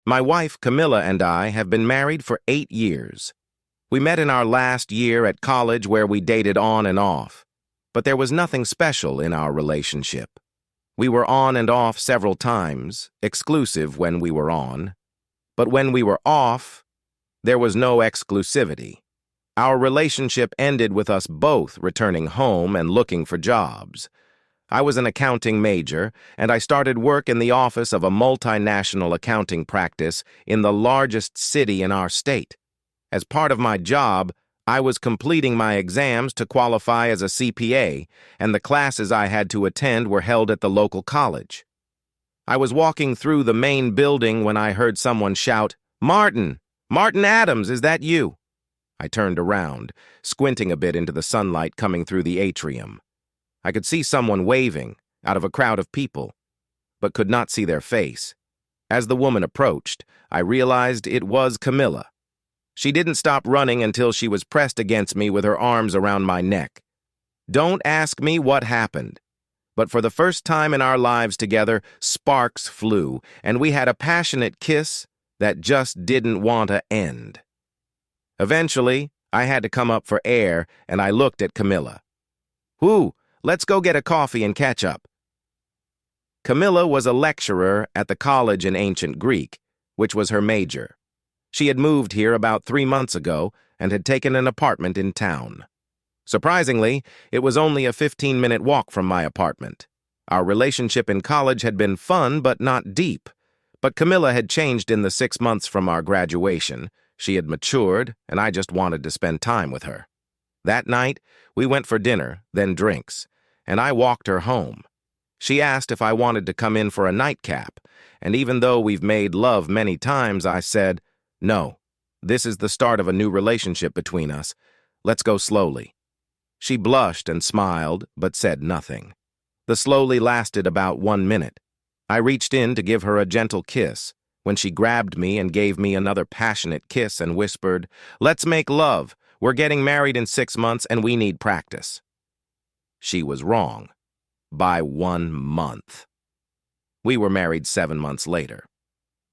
My wife, Camilla, and I have been married for 8 years. We met in our last year at college where we dated on and off, but there was nothing special in our relationship. We were on and off several times, exclusive when we were on, but when we were off, there was no exclusivity. Our relationship ended with us both returning home and looking for jobs. I was an accounting major, and I started work in the office of a multinational accounting practice in the largest city in our state. As part of my job, I was completing my exams to qualify as a CPA, and the classes I had to attend were held at the local college. I was walking through the main building when I heard someone shout, "Martin! Martin Adams, is that you?" I turned around, squinting a bit into the sunlight coming through the atrium. I could see someone waving out of a crowd of people, but could not see their face. As the woman approached, I realized it was Camilla. She didn't stop running until she was pressed against me with her arms around my neck. Don't ask me what happened, but for the first time in our lives together, sparks flew, and we had a passionate kiss that just didn't want to end. Eventually, I had to come up for air, and I looked at Camilla. "Whoo, let's go get a coffee and catch up." Camilla was a lecturer at the college in ancient Greek, which was her major. She had moved here about 3 months ago and had taken an apartment in town. Surprisingly, it was only a 15-minute walk from my apartment. Our relationship in college had been fun but not deep. But Camilla had changed in the 6 months from our graduation. She had matured, and I just wanted to spend time with her. That night, we went for dinner, then drinks, and I walked her home. She asked if I wanted to come in for a nightcap, and even though we've made love many times, I said, "No, this is the start of a new relationship between us. Let's go slowly." She blushed and smiled, but said nothing. The slowly lasted about 1 minute. I reached in to give her a gentle kiss, when she grabbed me and gave me another passionate kiss and whispered, "Let's make love. We're getting married in 6 months and we need practice." She was wrong. By 1 month. We were married 7 months later.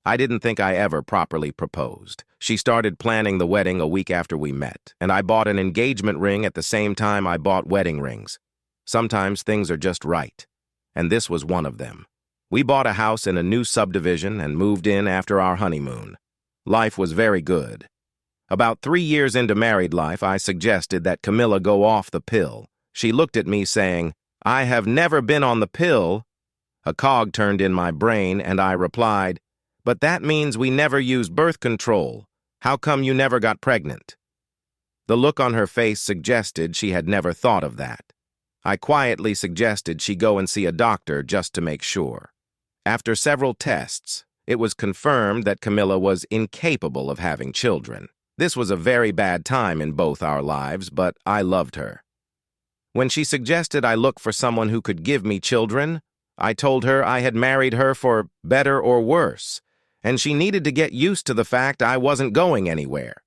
I didn't think I ever properly proposed. She started planning the wedding a week after we met, and I bought an engagement ring at the same time I bought wedding rings. Sometimes things are just right, and this was one of them. We bought a house in a new subdivision and moved in after our honeymoon. Life was very good. About 3 years into married life, I suggested that Camilla go off the pill. She looked at me saying, "I have never been on the pill." A cog turned in my brain, and I replied, "But that means we never use birth control. How come you never got pregnant?" The look on her face suggested she had never thought of that. I quietly suggested she go and see a doctor just to make sure. After several tests, it was confirmed that Camilla was incapable of having children. This was a very bad time in both our lives, but I loved her. When she suggested I look for someone who could give me children, I told her I had married her for better or worse, and she needed to get used to the fact I wasn't going anywhere.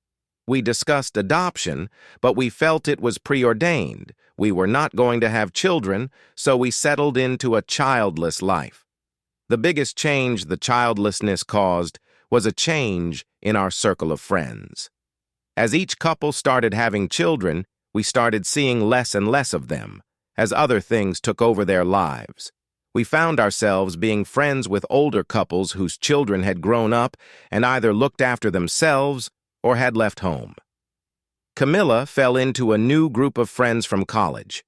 We discussed adoption, but we felt it was preordained. We were not going to have children, so we settled into a childless life. The biggest change the childlessness caused was a change in our circle of friends. As each couple started having children, we started seeing less and less of them, as other things took over their lives. We found ourselves being friends with older couples whose children had grown up and either looked after themselves or had left home. Camilla fell into a new group of friends from college.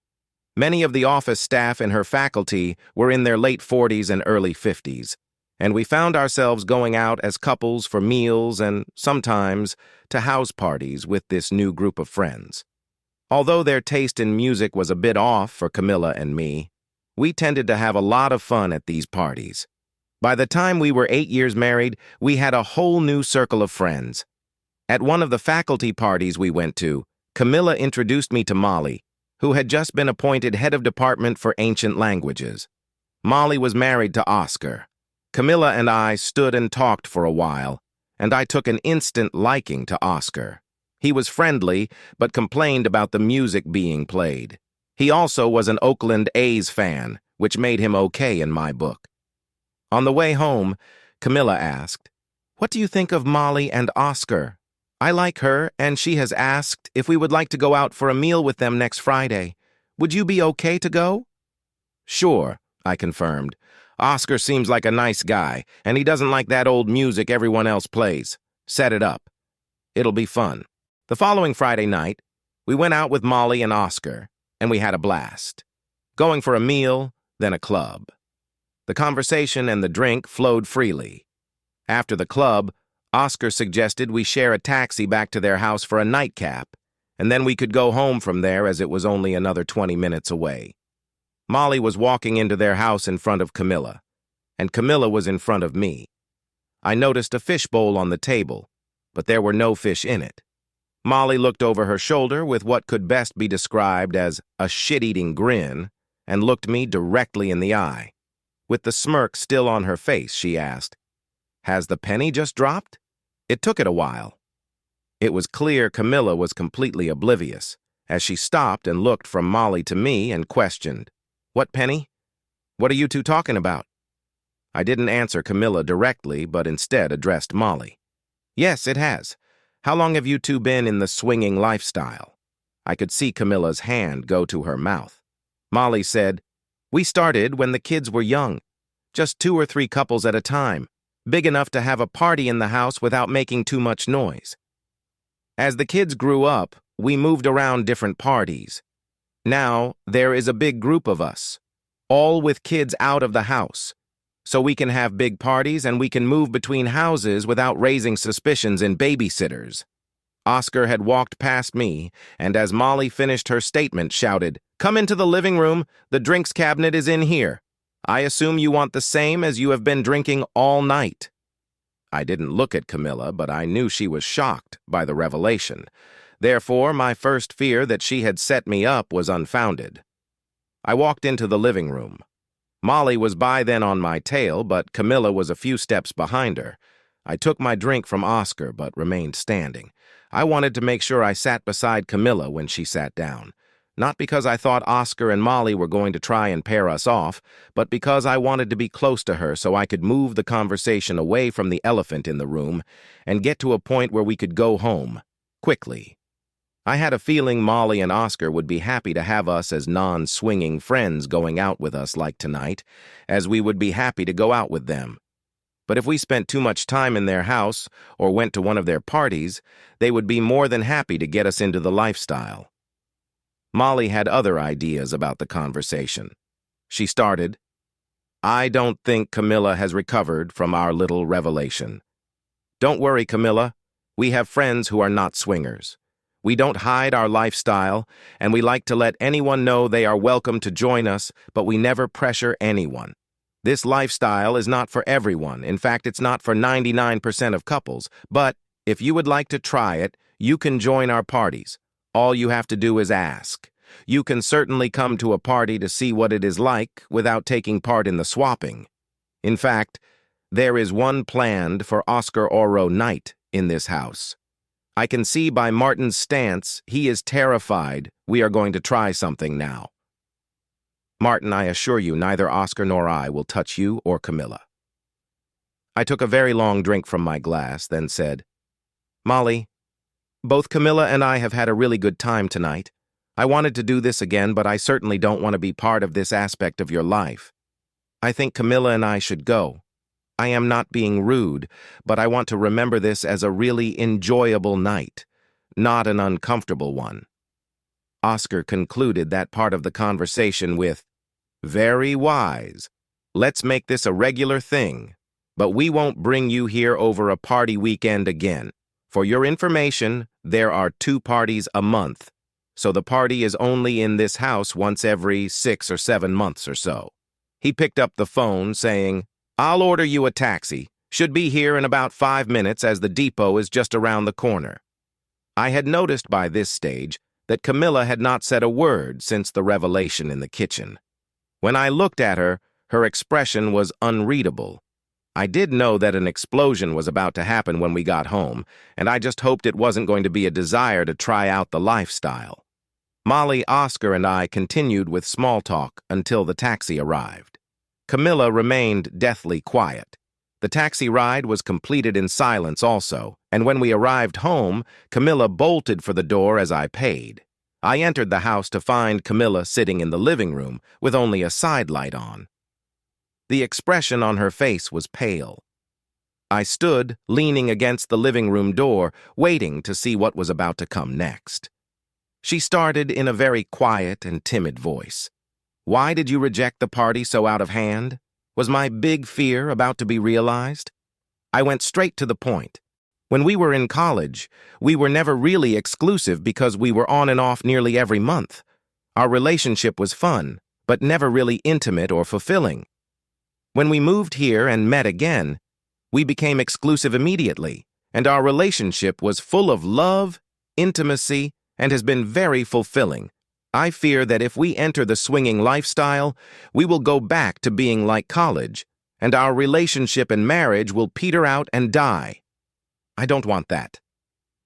Many of the office staff and her faculty were in their late 40s and early 50s, and we found ourselves going out as couples for meals and, sometimes, to house parties with this new group of friends. Although their taste in music was a bit off for Camilla and me, we tended to have a lot of fun at these parties. By the time we were 8 years married, we had a whole new circle of friends. At one of the faculty parties we went to, Camilla introduced me to Molly, who had just been appointed head of department for ancient languages. Molly was married to Oscar. Camilla and I stood and talked for a while, and I took an instant liking to Oscar. He was friendly, but complained about the music being played. He also was an Oakland A's fan, which made him okay in my book. On the way home, Camilla asked, What do you think of Molly and Oscar? I like her, and she has asked if we would like to go out for a meal with them next Friday. Would you be okay to go? Sure, I confirmed. Oscar seems like a nice guy, and he doesn't like that old music everyone else plays. Set it up. It'll be fun. The following Friday night, we went out with Molly and Oscar, and we had a blast. Going for a meal, then a club. The conversation and the drink flowed freely. After the club, Oscar suggested we share a taxi back to their house for a nightcap, and then we could go home from there as it was only another 20 minutes away. Molly was walking into their house in front of Camilla, and Camilla was in front of me. I noticed a fishbowl on the table, but there were no fish in it. Molly looked over her shoulder with what could best be described as a shit-eating grin and looked me directly in the eye. With the smirk still on her face, she asked, "Has the penny just dropped?" It took it a while. It was clear Camilla was completely oblivious, as she stopped and looked from Molly to me and questioned, "What penny? What are you two talking about?" I didn't answer Camilla directly, but instead addressed Molly. "Yes, it has. How long have you two been in the swinging lifestyle?" I could see Camilla's hand go to her mouth. Molly said, "We started when the kids were young, just 2 or 3 couples at a time, big enough to have a party in the house without making too much noise. As the kids grew up, we moved around different parties. Now, there is a big group of us, all with kids out of the house, so we can have big parties and we can move between houses without raising suspicions in babysitters." Oscar had walked past me, and as Molly finished her statement, shouted, "Come into the living room. The drinks cabinet is in here. I assume you want the same as you have been drinking all night." I didn't look at Camilla, but I knew she was shocked by the revelation. Therefore, my first fear that she had set me up was unfounded. I walked into the living room. Molly was by then on my tail, but Camilla was a few steps behind her. I took my drink from Oscar, but remained standing. I wanted to make sure I sat beside Camilla when she sat down. Not because I thought Oscar and Molly were going to try and pair us off, but because I wanted to be close to her so I could move the conversation away from the elephant in the room and get to a point where we could go home, quickly. I had a feeling Molly and Oscar would be happy to have us as non-swinging friends going out with us like tonight, as we would be happy to go out with them. But if we spent too much time in their house or went to one of their parties, they would be more than happy to get us into the lifestyle. Molly had other ideas about the conversation. She started, "I don't think Camilla has recovered from our little revelation. Don't worry, Camilla. We have friends who are not swingers. We don't hide our lifestyle, and we like to let anyone know they are welcome to join us, but we never pressure anyone. This lifestyle is not for everyone. In fact, it's not for 99% of couples. But if you would like to try it, you can join our parties. All you have to do is ask. You can certainly come to a party to see what it is like without taking part in the swapping. In fact, there is one planned for Oscar Oro night in this house. I can see by Martin's stance he is terrified we are going to try something now. Martin, I assure you, neither Oscar nor I will touch you or Camilla." I took a very long drink from my glass, then said, "Molly, both Camilla and I have had a really good time tonight. I wanted to do this again, but I certainly don't want to be part of this aspect of your life. I think Camilla and I should go. I am not being rude, but I want to remember this as a really enjoyable night, not an uncomfortable one." Oscar concluded that part of the conversation with, "Very wise. Let's make this a regular thing, but we won't bring you here over a party weekend again. For your information, there are 2 parties a month, so the party is only in this house once every 6 or 7 months or so." He picked up the phone, saying, "I'll order you a taxi. Should be here in about 5 minutes as the depot is just around the corner." I had noticed by this stage that Camilla had not said a word since the revelation in the kitchen. When I looked at her, her expression was unreadable. I did know that an explosion was about to happen when we got home, and I just hoped it wasn't going to be a desire to try out the lifestyle. Molly, Oscar, and I continued with small talk until the taxi arrived. Camilla remained deathly quiet. The taxi ride was completed in silence also, and when we arrived home, Camilla bolted for the door as I paid. I entered the house to find Camilla sitting in the living room with only a side light on. The expression on her face was pale. I stood, leaning against the living room door, waiting to see what was about to come next. She started in a very quiet and timid voice. "Why did you reject the party so out of hand? Was my big fear about to be realized?" I went straight to the point. When we were in college, we were never really exclusive because we were on and off nearly every month. Our relationship was fun, but never really intimate or fulfilling. When we moved here and met again, we became exclusive immediately, and our relationship was full of love, intimacy, and has been very fulfilling. I fear that if we enter the swinging lifestyle, we will go back to being like college, and our relationship and marriage will peter out and die. I don't want that.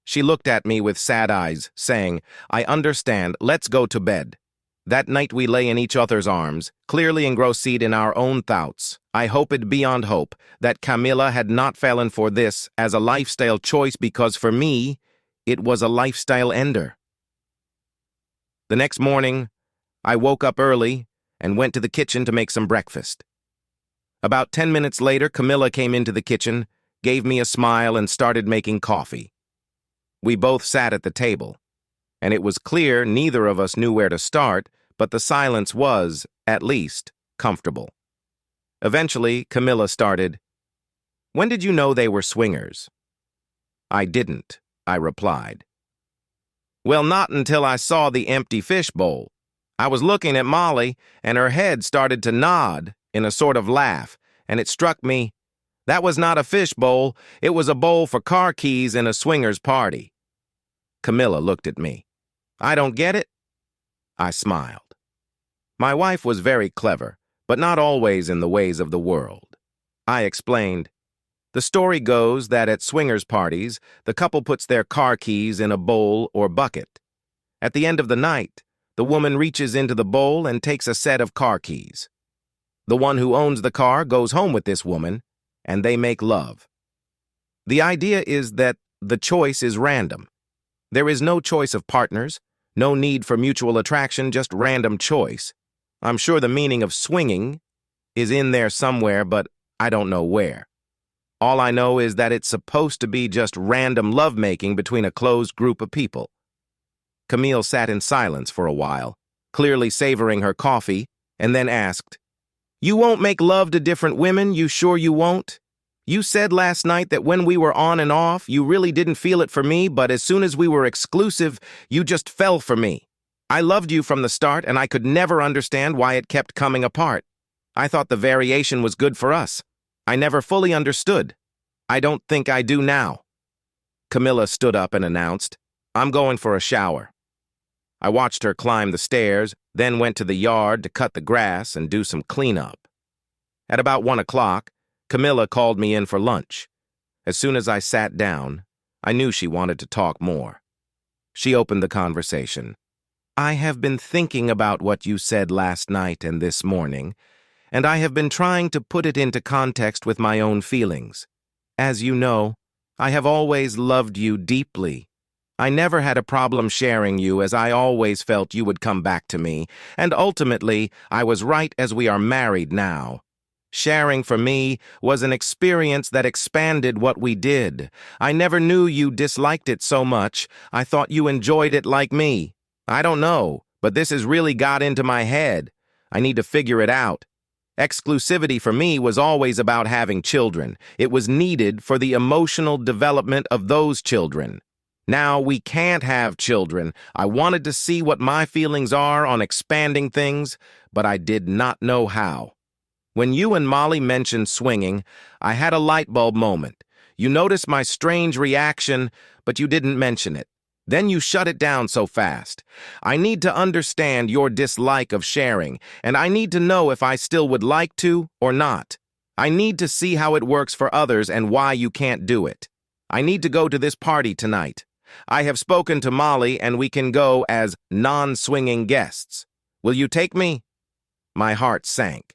She looked at me with sad eyes, saying, "I understand, let's go to bed." That night we lay in each other's arms, clearly engrossed in our own thoughts. I hoped beyond hope that Camilla had not fallen for this as a lifestyle choice because for me, it was a lifestyle ender. The next morning, I woke up early and went to the kitchen to make some breakfast. About 10 minutes later, Camilla came into the kitchen, gave me a smile, and started making coffee. We both sat at the table, and it was clear neither of us knew where to start, but the silence was, at least, comfortable. Eventually, Camilla started, "When did you know they were swingers?" "I didn't," I replied. "Well, not until I saw the empty fish bowl. I was looking at Molly, and her head started to nod in a sort of laugh, and it struck me, that was not a fish bowl, it was a bowl for car keys in a swingers party." Camilla looked at me. "I don't get it?" I smiled. My wife was very clever, but not always in the ways of the world. I explained, "The story goes that at swingers parties, the couple puts their car keys in a bowl or bucket. At the end of the night, the woman reaches into the bowl and takes a set of car keys. The one who owns the car goes home with this woman, and they make love. The idea is that the choice is random. There is no choice of partners, no need for mutual attraction, just random choice. I'm sure the meaning of swinging is in there somewhere, but I don't know where. All I know is that it's supposed to be just random lovemaking between a closed group of people." Camille sat in silence for a while, clearly savoring her coffee, and then asked, "You won't make love to different women? You sure you won't? You said last night that when we were on and off, you really didn't feel it for me, but as soon as we were exclusive, you just fell for me. I loved you from the start, and I could never understand why it kept coming apart. I thought the variation was good for us. I never fully understood. I don't think I do now." Camilla stood up and announced, "I'm going for a shower." I watched her climb the stairs, then went to the yard to cut the grass and do some cleanup. At about 1 o'clock, Camilla called me in for lunch. As soon as I sat down, I knew she wanted to talk more. She opened the conversation. "I have been thinking about what you said last night and this morning, and I have been trying to put it into context with my own feelings. As you know, I have always loved you deeply. I never had a problem sharing you as I always felt you would come back to me, and ultimately, I was right as we are married now. Sharing for me was an experience that expanded what we did. I never knew you disliked it so much. I thought you enjoyed it like me. I don't know, but this has really got into my head. I need to figure it out. Exclusivity for me was always about having children. It was needed for the emotional development of those children. Now we can't have children. I wanted to see what my feelings are on expanding things, but I did not know how. When you and Molly mentioned swinging, I had a light bulb moment. You noticed my strange reaction, but you didn't mention it. Then you shut it down so fast. I need to understand your dislike of sharing, and I need to know if I still would like to or not. I need to see how it works for others and why you can't do it. I need to go to this party tonight. I have spoken to Molly, and we can go as non-swinging guests. Will you take me?" My heart sank.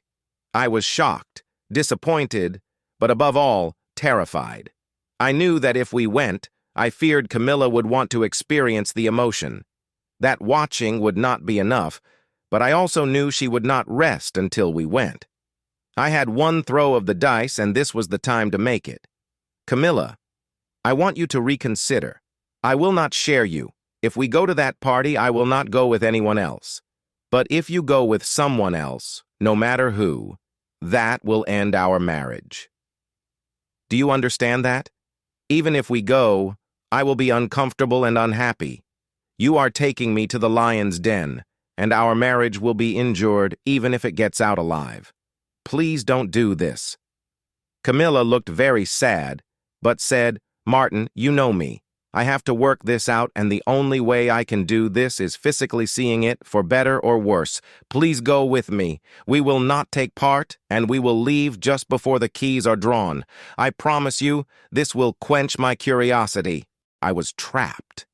I was shocked, disappointed, but above all, terrified. I knew that if we went, I feared Camilla would want to experience the emotion. That watching would not be enough, but I also knew she would not rest until we went. I had one throw of the dice, and this was the time to make it. Camilla, I want you to reconsider. I will not share you. If we go to that party, I will not go with anyone else. But if you go with someone else, no matter who, that will end our marriage. Do you understand that? Even if we go, I will be uncomfortable and unhappy. You are taking me to the lion's den, and our marriage will be injured even if it gets out alive. Please don't do this. Camilla looked very sad, but said, Martin, you know me. I have to work this out, and the only way I can do this is physically seeing it, for better or worse. Please go with me. We will not take part, and we will leave just before the keys are drawn. I promise you, this will quench my curiosity. I was trapped.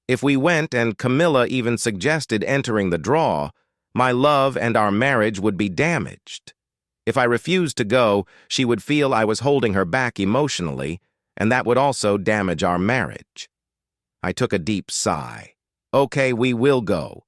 If we went and Camilla even suggested entering the draw, my love and our marriage would be damaged. If I refused to go, she would feel I was holding her back emotionally, and that would also damage our marriage. I took a deep sigh. Okay, we will go.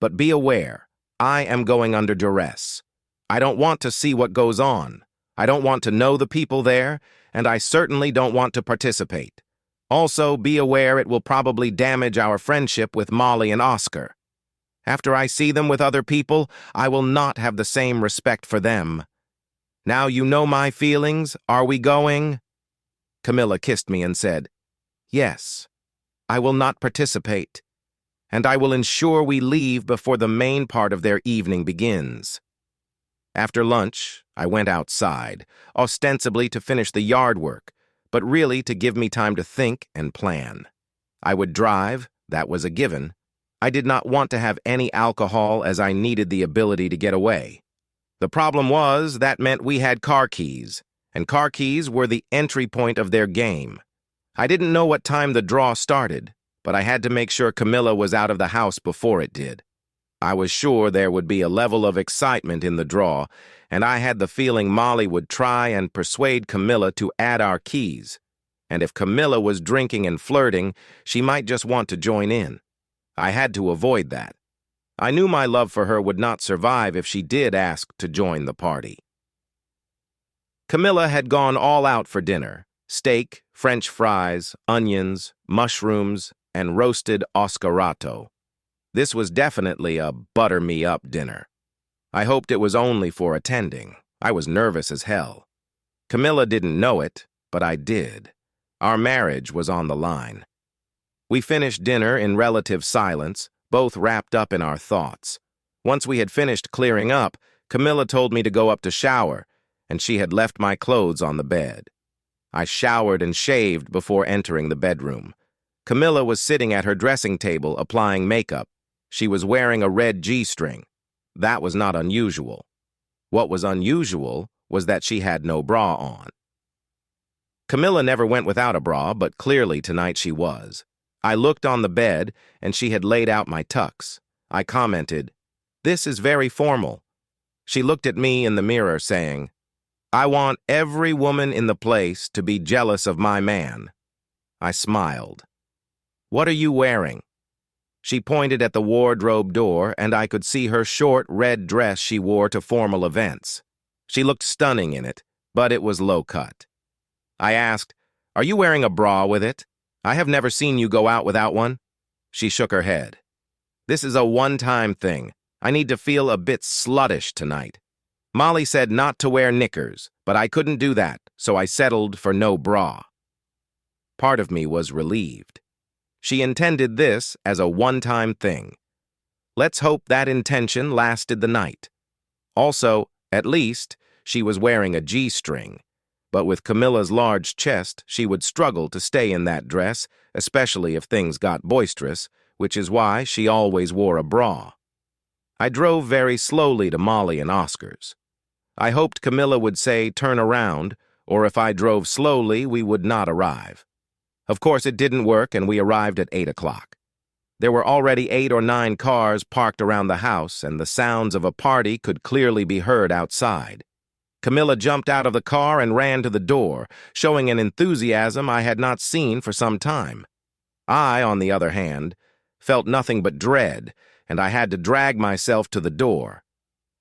But be aware, I am going under duress. I don't want to see what goes on. I don't want to know the people there, and I certainly don't want to participate. Also, be aware it will probably damage our friendship with Molly and Oscar. After I see them with other people, I will not have the same respect for them. Now you know my feelings. Are we going? Camilla kissed me and said, Yes, I will not participate, and I will ensure we leave before the main part of their evening begins. After lunch, I went outside, ostensibly to finish the yard work, but really to give me time to think and plan. I would drive, that was a given. I did not want to have any alcohol as I needed the ability to get away. The problem was that meant we had car keys, and car keys were the entry point of their game. I didn't know what time the draw started, but I had to make sure Camilla was out of the house before it did. I was sure there would be a level of excitement in the draw, and I had the feeling Molly would try and persuade Camilla to add our keys. And if Camilla was drinking and flirting, she might just want to join in. I had to avoid that. I knew my love for her would not survive if she did ask to join the party. Camilla had gone all out for dinner. Steak, French fries, onions, mushrooms, and roasted oscarato. This was definitely a butter-me-up dinner. I hoped it was only for attending. I was nervous as hell. Camilla didn't know it, but I did. Our marriage was on the line. We finished dinner in relative silence, both wrapped up in our thoughts. Once we had finished clearing up, Camilla told me to go up to shower, and she had left my clothes on the bed. I showered and shaved before entering the bedroom. Camilla was sitting at her dressing table applying makeup. She was wearing a red G-string. That was not unusual. What was unusual was that she had no bra on. Camilla never went without a bra, but clearly tonight she was. I looked on the bed, and she had laid out my tux. I commented, "This is very formal." She looked at me in the mirror, saying, "I want every woman in the place to be jealous of my man." I smiled. "What are you wearing?" She pointed at the wardrobe door, and I could see her short red dress she wore to formal events. She looked stunning in it, but it was low-cut. I asked, "Are you wearing a bra with it? I have never seen you go out without one." She shook her head. "This is a one-time thing. I need to feel a bit sluttish tonight. Molly said not to wear knickers, but I couldn't do that, so I settled for no bra." Part of me was relieved. She intended this as a one-time thing. Let's hope that intention lasted the night. Also, at least, she was wearing a G-string. But with Camilla's large chest, she would struggle to stay in that dress, especially if things got boisterous, which is why she always wore a bra. I drove very slowly to Molly and Oscar's. I hoped Camilla would say, "Turn around," or if I drove slowly, we would not arrive. Of course, it didn't work, and we arrived at 8 o'clock. There were already 8 or 9 cars parked around the house, and the sounds of a party could clearly be heard outside. Camilla jumped out of the car and ran to the door, showing an enthusiasm I had not seen for some time. I, on the other hand, felt nothing but dread, and I had to drag myself to the door.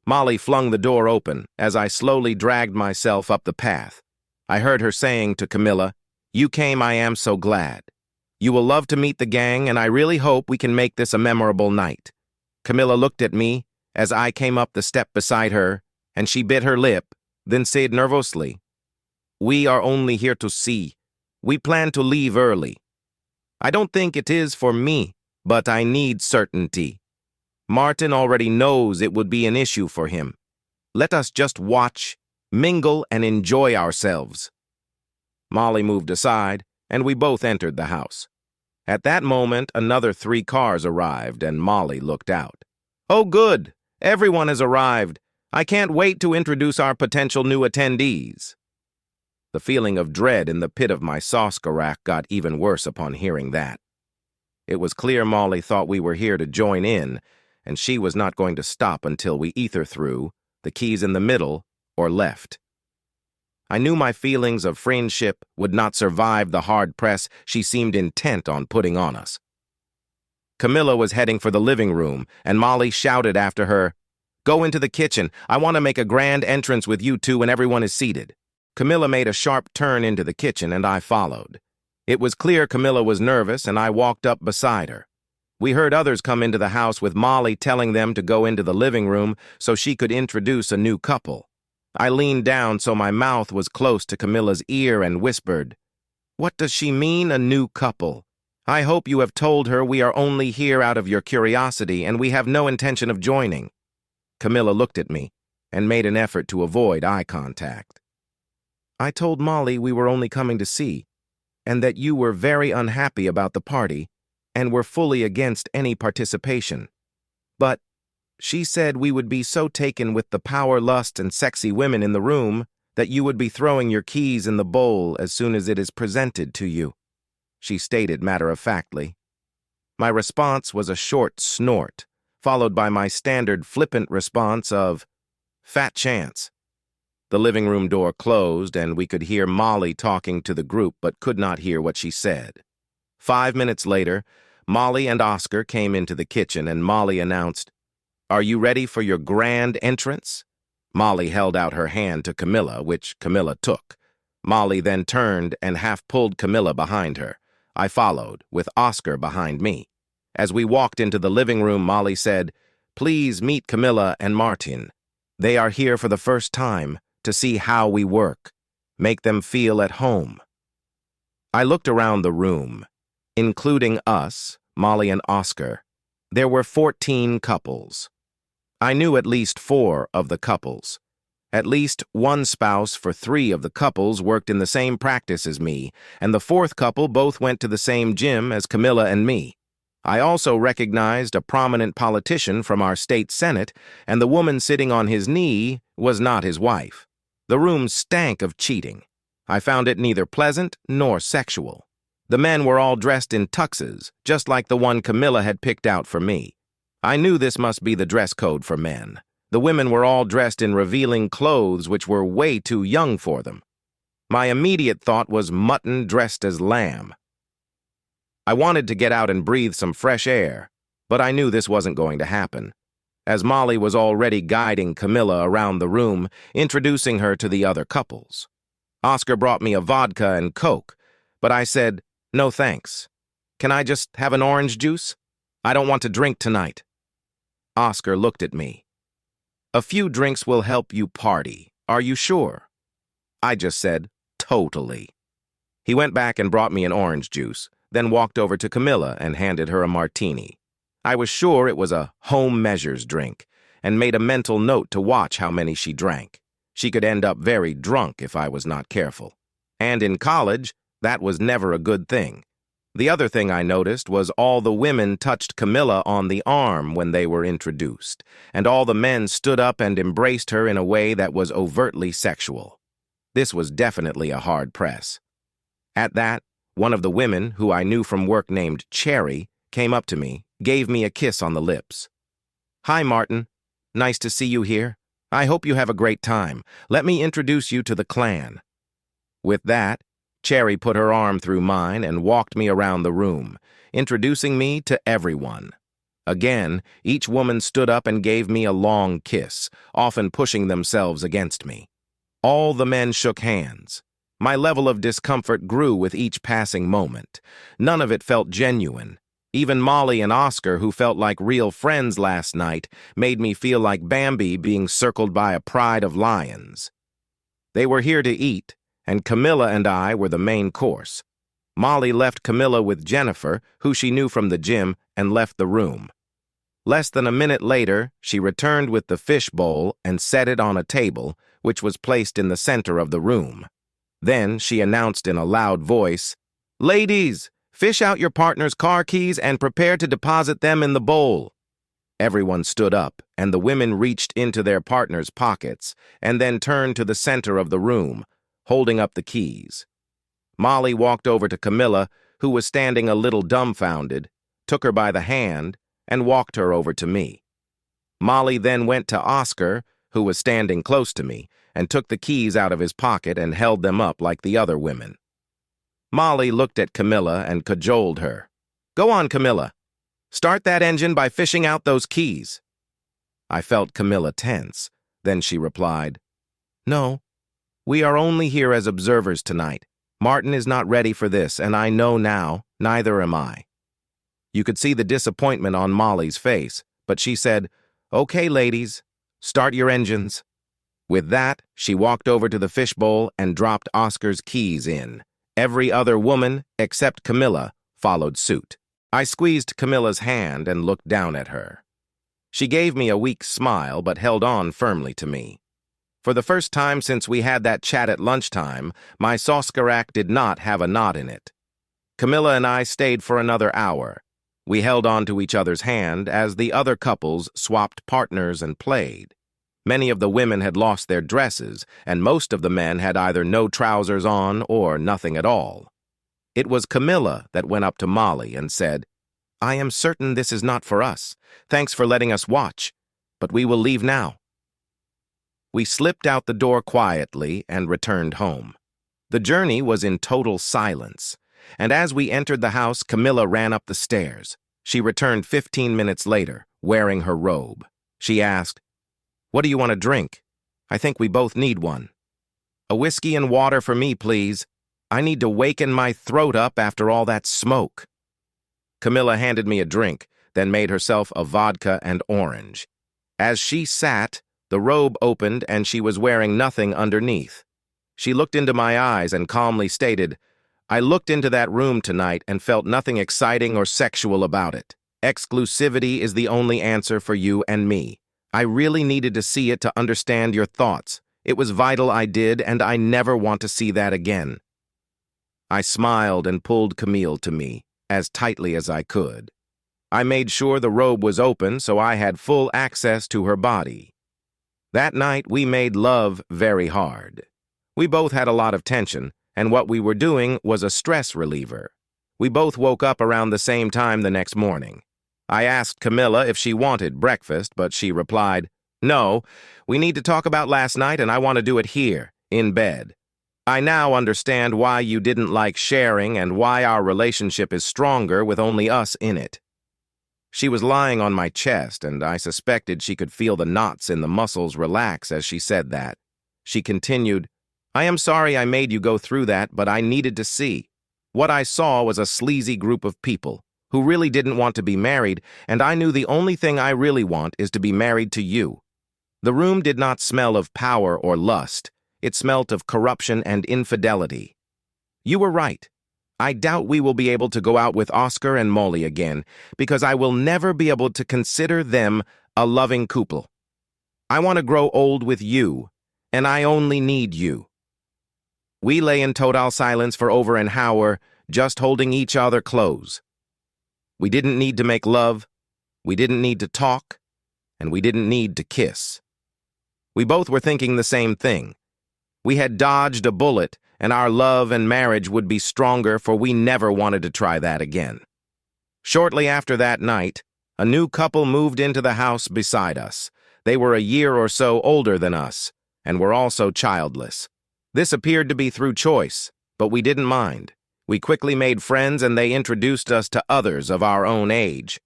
Molly flung the door open as I slowly dragged myself up the path. I heard her saying to Camilla, "You came, I am so glad. You will love to meet the gang, and I really hope we can make this a memorable night." Camilla looked at me as I came up the step beside her, and she bit her lip, then said nervously, "We are only here to see. We plan to leave early. I don't think it is for me, but I need certainty. Martin already knows it would be an issue for him. Let us just watch, mingle, and enjoy ourselves." Molly moved aside, and we both entered the house. At that moment, another 3 cars arrived, and Molly looked out. "Oh, good! Everyone has arrived. I can't wait to introduce our potential new attendees." The feeling of dread in the pit of my sauce-rack got even worse upon hearing that. It was clear Molly thought we were here to join in, and she was not going to stop until we either threw the keys in the middle or left. I knew my feelings of friendship would not survive the hard press she seemed intent on putting on us. Camilla was heading for the living room, and Molly shouted after her, "Go into the kitchen. I want to make a grand entrance with you two when everyone is seated." Camilla made a sharp turn into the kitchen, and I followed. It was clear Camilla was nervous, and I walked up beside her. We heard others come into the house with Molly telling them to go into the living room so she could introduce a new couple. I leaned down so my mouth was close to Camilla's ear and whispered, "What does she mean, a new couple? I hope you have told her we are only here out of your curiosity and we have no intention of joining." Camilla looked at me and made an effort to avoid eye contact. "I told Molly we were only coming to see, and that you were very unhappy about the party and were fully against any participation. But she said we would be so taken with the power, lust, and sexy women in the room that you would be throwing your keys in the bowl as soon as it is presented to you," she stated matter-of-factly. My response was a short snort, followed by my standard flippant response of, "Fat chance." The living room door closed, and we could hear Molly talking to the group but could not hear what she said. 5 minutes later, Molly and Oscar came into the kitchen, and Molly announced, "Are you ready for your grand entrance?" Molly held out her hand to Camilla, which Camilla took. Molly then turned and half-pulled Camilla behind her. I followed, with Oscar behind me. As we walked into the living room, Molly said, "Please meet Camilla and Martin. They are here for the first time to see how we work. Make them feel at home." I looked around the room, including us, Molly and Oscar. There were 14 couples. I knew at least 4 of the couples. At least one spouse for 3 of the couples worked in the same practice as me, and the 4th couple both went to the same gym as Camilla and me. I also recognized a prominent politician from our state senate, and the woman sitting on his knee was not his wife. The room stank of cheating. I found it neither pleasant nor sexual. The men were all dressed in tuxes, just like the one Camilla had picked out for me. I knew this must be the dress code for men. The women were all dressed in revealing clothes which were way too young for them. My immediate thought was mutton dressed as lamb. I wanted to get out and breathe some fresh air, but I knew this wasn't going to happen, as Molly was already guiding Camilla around the room, introducing her to the other couples. Oscar brought me a vodka and Coke, but I said, "No thanks. Can I just have an orange juice? I don't want to drink tonight." Oscar looked at me. "A few drinks will help you party. Are you sure?" I just said, "Totally." He went back and brought me an orange juice, then walked over to Camilla and handed her a martini. I was sure it was a home measures drink, and made a mental note to watch how many she drank. She could end up very drunk if I was not careful. And in college, that was never a good thing. The other thing I noticed was all the women touched Camilla on the arm when they were introduced, and all the men stood up and embraced her in a way that was overtly sexual. This was definitely a hard press. At that, one of the women, who I knew from work named Cherry, came up to me, gave me a kiss on the lips. "Hi, Martin. Nice to see you here. I hope you have a great time. Let me introduce you to the clan." With that, Cherry put her arm through mine and walked me around the room, introducing me to everyone. Again, each woman stood up and gave me a long kiss, often pushing themselves against me. All the men shook hands. My level of discomfort grew with each passing moment. None of it felt genuine. Even Molly and Oscar, who felt like real friends last night, made me feel like Bambi being circled by a pride of lions. They were here to eat, and Camilla and I were the main course. Molly left Camilla with Jennifer, who she knew from the gym, and left the room. Less than a minute later, she returned with the fish bowl and set it on a table, which was placed in the center of the room. Then she announced in a loud voice, "Ladies, fish out your partner's car keys and prepare to deposit them in the bowl." Everyone stood up, and the women reached into their partners' pockets and then turned to the center of the room, holding up the keys. Molly walked over to Camilla, who was standing a little dumbfounded, took her by the hand, and walked her over to me. Molly then went to Oscar, who was standing close to me, and took the keys out of his pocket and held them up like the other women. Molly looked at Camilla and cajoled her. "Go on, Camilla. Start that engine by fishing out those keys." I felt Camilla tense. Then she replied, "No, we are only here as observers tonight. Martin is not ready for this, and I know now, neither am I." You could see the disappointment on Molly's face, but she said, "Okay, ladies, start your engines." With that, she walked over to the fishbowl and dropped Oscar's keys in. Every other woman, except Camilla, followed suit. I squeezed Camilla's hand and looked down at her. She gave me a weak smile but held on firmly to me. For the first time since we had that chat at lunchtime, my sauce-carac did not have a knot in it. Camilla and I stayed for another hour. We held on to each other's hand as the other couples swapped partners and played. Many of the women had lost their dresses, and most of the men had either no trousers on or nothing at all. It was Camilla that went up to Molly and said, "I am certain this is not for us. Thanks for letting us watch, but we will leave now." We slipped out the door quietly and returned home. The journey was in total silence, and as we entered the house, Camilla ran up the stairs. She returned 15 minutes later, wearing her robe. She asked, "What do you want to drink? I think we both need one." "A whiskey and water for me, please. I need to waken my throat up after all that smoke." Camilla handed me a drink, then made herself a vodka and orange. As she sat, the robe opened and she was wearing nothing underneath. She looked into my eyes and calmly stated, "I looked into that room tonight and felt nothing exciting or sexual about it. Exclusivity is the only answer for you and me. I really needed to see it to understand your thoughts. It was vital I did, and I never want to see that again." I smiled and pulled Camille to me, as tightly as I could. I made sure the robe was open so I had full access to her body. That night, we made love very hard. We both had a lot of tension, and what we were doing was a stress reliever. We both woke up around the same time the next morning. I asked Camilla if she wanted breakfast, but she replied, "No, we need to talk about last night and I want to do it here, in bed. I now understand why you didn't like sharing and why our relationship is stronger with only us in it." She was lying on my chest, and I suspected she could feel the knots in the muscles relax as she said that. She continued, "I am sorry I made you go through that, but I needed to see. What I saw was a sleazy group of people who really didn't want to be married, and I knew the only thing I really want is to be married to you." The room did not smell of power or lust. It smelt of corruption and infidelity. You were right. I doubt we will be able to go out with Oscar and Molly again, because I will never be able to consider them a loving couple. I want to grow old with you, and I only need you. We lay in total silence for over an hour, just holding each other close. We didn't need to make love, we didn't need to talk, and we didn't need to kiss. We both were thinking the same thing. We had dodged a bullet, and our love and marriage would be stronger, for we never wanted to try that again. Shortly after that night, a new couple moved into the house beside us. They were a year or so older than us, and were also childless. This appeared to be through choice, but we didn't mind. We quickly made friends and they introduced us to others of our own age.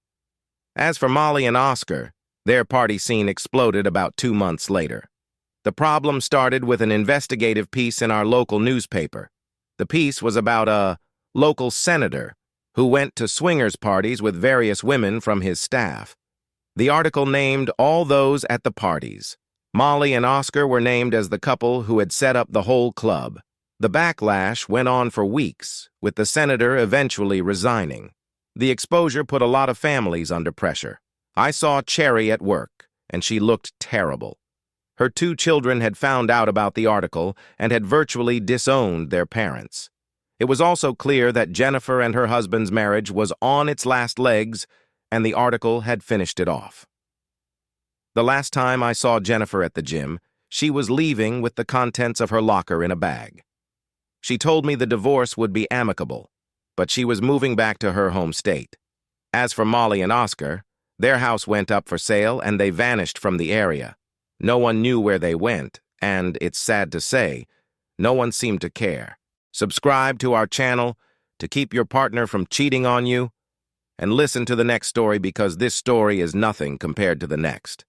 As for Molly and Oscar, their party scene exploded about 2 months later. The problem started with an investigative piece in our local newspaper. The piece was about a local senator who went to swingers parties with various women from his staff. The article named all those at the parties. Molly and Oscar were named as the couple who had set up the whole club. The backlash went on for weeks, with the senator eventually resigning. The exposure put a lot of families under pressure. I saw Cherry at work, and she looked terrible. Her 2 children had found out about the article and had virtually disowned their parents. It was also clear that Jennifer and her husband's marriage was on its last legs, and the article had finished it off. The last time I saw Jennifer at the gym, she was leaving with the contents of her locker in a bag. She told me the divorce would be amicable, but she was moving back to her home state. As for Molly and Oscar, their house went up for sale and they vanished from the area. No one knew where they went, and it's sad to say, no one seemed to care. Subscribe to our channel to keep your partner from cheating on you, and listen to the next story because this story is nothing compared to the next.